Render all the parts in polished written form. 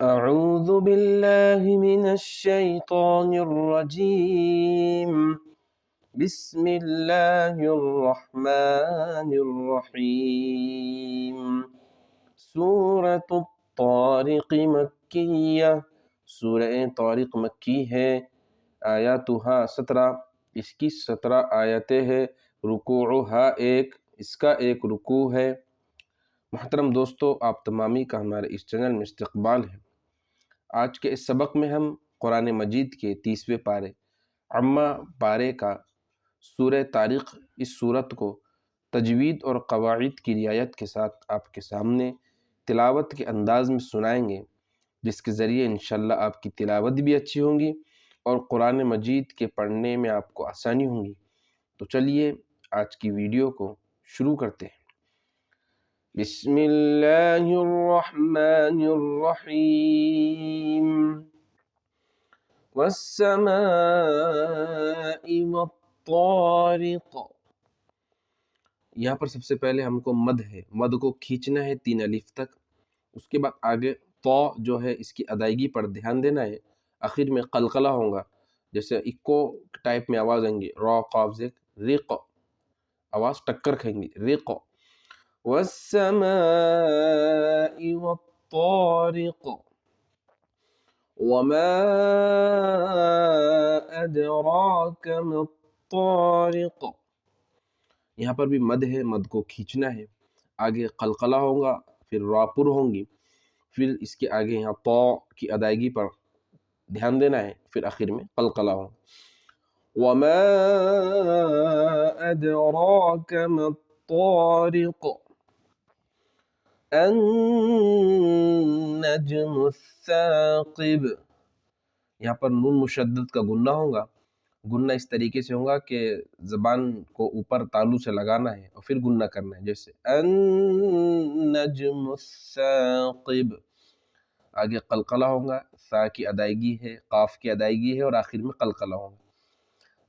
أعوذ بالله من الشيطان الرجيم بسم الله الرحمن الرحيم سورة الطارق مکیہ، سورہ طارق مکی ہے، آیاتها 17، اس کی 17 آیتیں ہیں، رکوعها ایک، اس کا ایک رکوع ہے۔ محترم دوستو، آپ تمامی کا ہمارے اس چینل میں استقبال ہے۔ آج کے اس سبق میں ہم قرآن مجید کے 30ویں پارے عامہ پارے کا سورہ طارق، اس سورت کو تجوید اور قواعد کی رعایت کے ساتھ آپ کے سامنے تلاوت کے انداز میں سنائیں گے، جس کے ذریعے انشاءاللہ آپ کی تلاوت بھی اچھی ہوں گی اور قرآن مجید کے پڑھنے میں آپ کو آسانی ہوں گی۔ تو چلیے آج کی ویڈیو کو شروع کرتے ہیں۔ بسم اللہ الرحمن الرحیم والسماء والطارق۔ یہاں پر سب سے پہلے ہم کو مد ہے، مد کو کھینچنا ہے 3 الف تک، اس کے بعد آگے طا جو ہے اس کی ادائیگی پر دھیان دینا ہے، آخر میں قلقلہ ہوگا، جیسے اکو ٹائپ میں آواز آئیں گی، را قاف زیک ریق، آواز ٹکر کھائیں گی، ریق۔ والسماء والطارق وما أدراك ما الطارق۔ یہاں پر بھی مد ہے، مد کو کھینچنا ہے، آگے قلقلہ ہوگا، پھر راپر ہوں گی، پھر اس کے آگے یہاں طا کی ادائیگی پر دھیان دینا ہے، پھر آخر میں قلقلہ ہوگا۔ وما أدراك ما الطارق النجم الثاقب۔ یہاں پر نون مشدد کا گنہ ہوگا، گنہ اس طریقے سے ہوگا کہ زبان کو اوپر تالو سے لگانا ہے اور پھر گنہ کرنا ہے، جیسے النجم الثاقب۔ آگے قلقلہ ہوگا، سا کی ادائیگی ہے، قاف کی ادائیگی ہے اور آخر میں قلقلہ ہوگا۔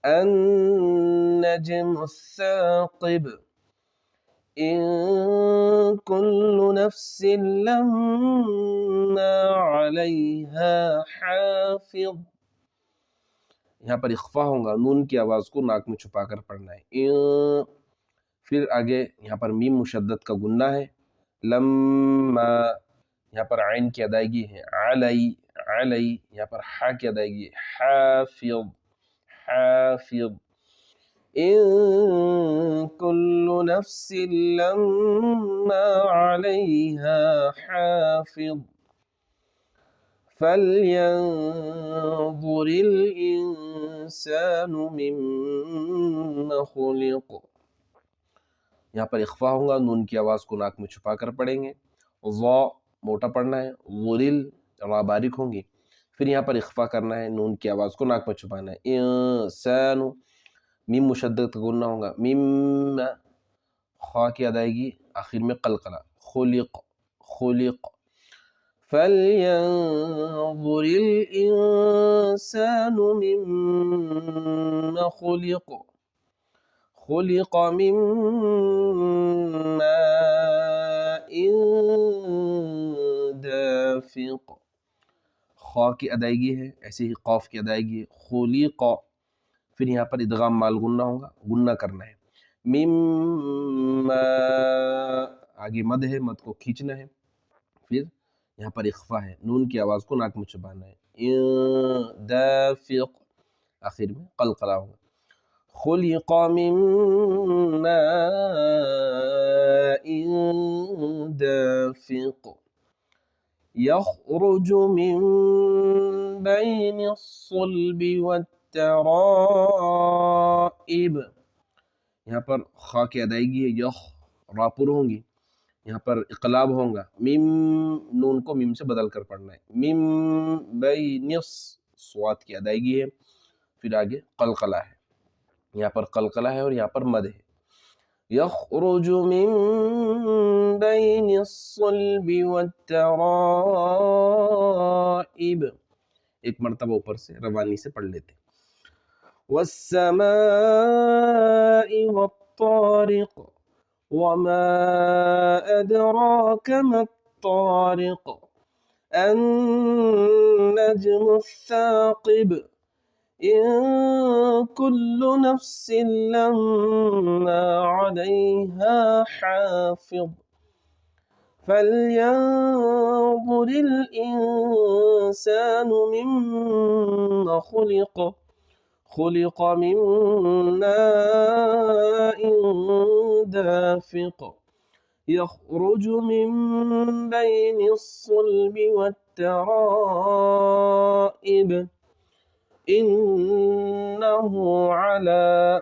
النجم الثاقب إن كل نفس لما عليها حافظ۔ یہاں پر اخفا ہوگا، نون کی آواز کو ناک میں چھپا کر پڑھنا ہے، پھر آگے یہاں پر میم مشدد کا گنہ ہے، لما، یہاں پر عین کی ادائیگی ہے، علی، علی، یہاں پر حا کی ادائیگی ہے، حافظ، حافظ۔ إن كل نفس لما عليها حافظ فلينظر الإنسان مما خلق۔ یہاں پر اخفا ہوگا، نون کی آواز کو ناک میں چھپا کر پڑھیں گے، ضا موٹا پڑھنا ہے، ظلل را باریک ہوں گی، پھر یہاں پر اخفا کرنا ہے، نون کی آواز کو ناک میں چھپانا ہے، انسان، میم مشدد کا گنہ ہوگا، میم، خا کی ادائیگی، آخر میں قلقلہ، خلق، خلق۔ فَلْيَنظُرِ الْإِنسَانُ مِمَّ خُلِقَ خُلِقَ مِن مَّاءٍ دَافِقٍ۔ خا کی ادائیگی ہے، ایسے ہی قاف کی ادائیگی ہے، خُلِقَ، پھر یہاں پر ادغام مال گنہ ہوگا، گنہ کرنا ہے، مما، آگے مد ہے، مد کو کھینچنا ہے، پھر یہاں پر اخفا ہے، نون کی آواز کو ناک میں چھپانا ہے، دافق، آخر میں قلقلہ ہوگا۔ خلق من ماء دافق يخرج من بين الصلب والترائب۔ یہاں پر خا کی ادائیگی ہے، یخ، راپر ہوں گی، یہاں پر اقلاب ہوگا، میم، نون کو میم سے بدل کر پڑھنا ہے، میم بین، سواد کی ادائیگی ہے، پھر آگے قلقلہ ہے، یہاں پر قلقلہ ہے اور یہاں پر مد ہے، یخرج من بین الصلب والترائب۔ ایک مرتبہ اوپر سے روانی سے پڑھ لیتے، والسماء والطارق وما أدراك ما الطارق النجم الثاقب إن كل نفس لما عليها حافظ فلينظر الإنسان مما خلق من ماء دافق يخرج من بين الصلب والترائب إنه على،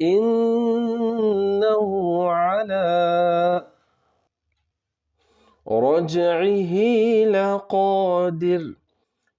إنه على رجعه لقادر،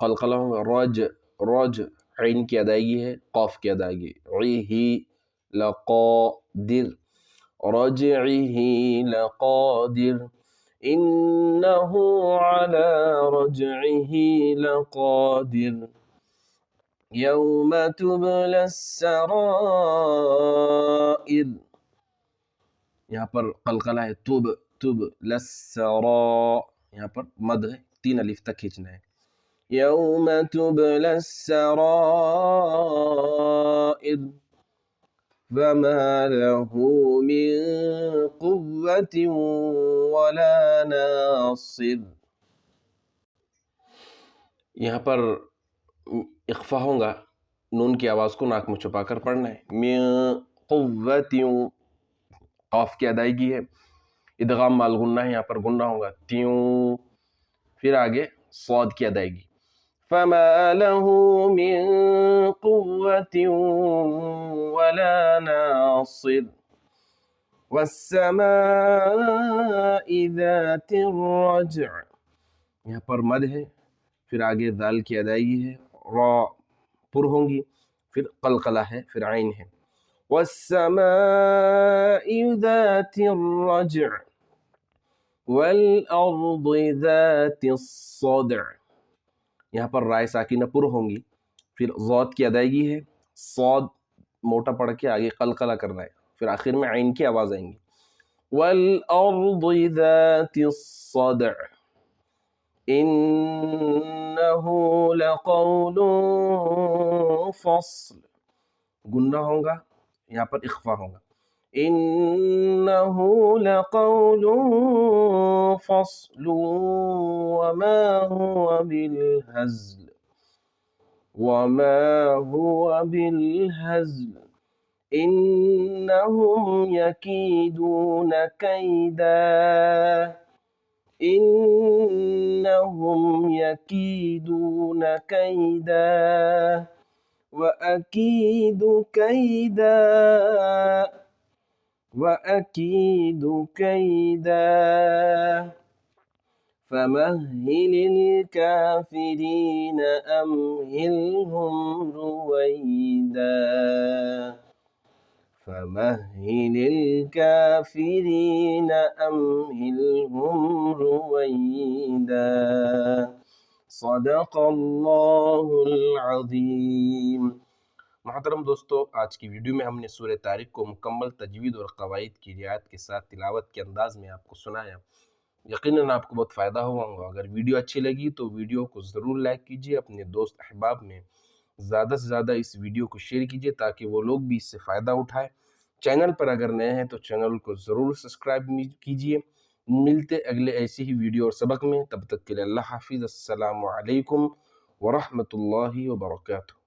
قلقلہ ہوگا، رج عین کی ادائیگی ہے، قاف کی ادائیگی، عیہی لقادر، رجعه لقادر، إنه على رجعه لقادر، يوم تبلى السرائر، یہاں پر قلقلہ ہے، تب لسرا، یہاں پر مد ہے، 3 الف تک کھینچنا ہے، یوم تبلى السرائر فما له من قوة ولا ناصر، یہاں پر اخفا ہوگا، نون کی آواز کو ناک میں چھپا کر پڑھنا ہے، من قوت، قاف کی ادائیگی ہے، ادغام مال غنہ ہے، یہاں پر غنہ ہوگا، تیوں، پھر آگے صاد کی ادائیگی، فما له من قوة ولا ناصر، والسماء ذات الرجع، یہاں پر مد ہے، پھر آگے ذال کی ادائیگی ہے، را پر ہوں گی، پھر قلقلہ ہے، پھر عین ہے، والسماء ذات الرجع والأرض ذات الصدع، یہاں پر رائے ساکینہ پر ہوں گی، پھر ضاد کی ادائیگی ہے، صاد موٹا پڑھ کے آگے قلقلہ کرنا ہے، پھر آخر میں عین کی آواز آئیں گی، والأرض ذات الصدع إنه لقول فصل، گنہ ہوگا، یہاں پر اخفا ہوگا، إنه لقول فصل وما هو بالهزل إنهم يكيدون كيدا وأكيد كيدا فمهل الكافرين أمهلهم رويدا، صدق اللہ العظیم۔ محترم دوستو، آج کی ویڈیو میں ہم نے سورہ طارق کو مکمل تجوید اور قواعد کی رعایت کے ساتھ تلاوت کے انداز میں آپ کو سنایا، یقیناً آپ کو بہت فائدہ ہوا ہوگا۔ اگر ویڈیو اچھی لگی تو ویڈیو کو ضرور لائک کیجیے، اپنے دوست احباب میں زیادہ سے زیادہ اس ویڈیو کو شیئر کیجیے تاکہ وہ لوگ بھی اس سے فائدہ اٹھائیں۔ چینل پر اگر نئے ہیں تو چینل کو ضرور سبسکرائب کیجیے۔ ملتے اگلے ایسی ہی ویڈیو اور سبق میں، تب تک کے لیے اللہ حافظ، السلام علیکم ورحمۃ اللہ وبرکاتہ۔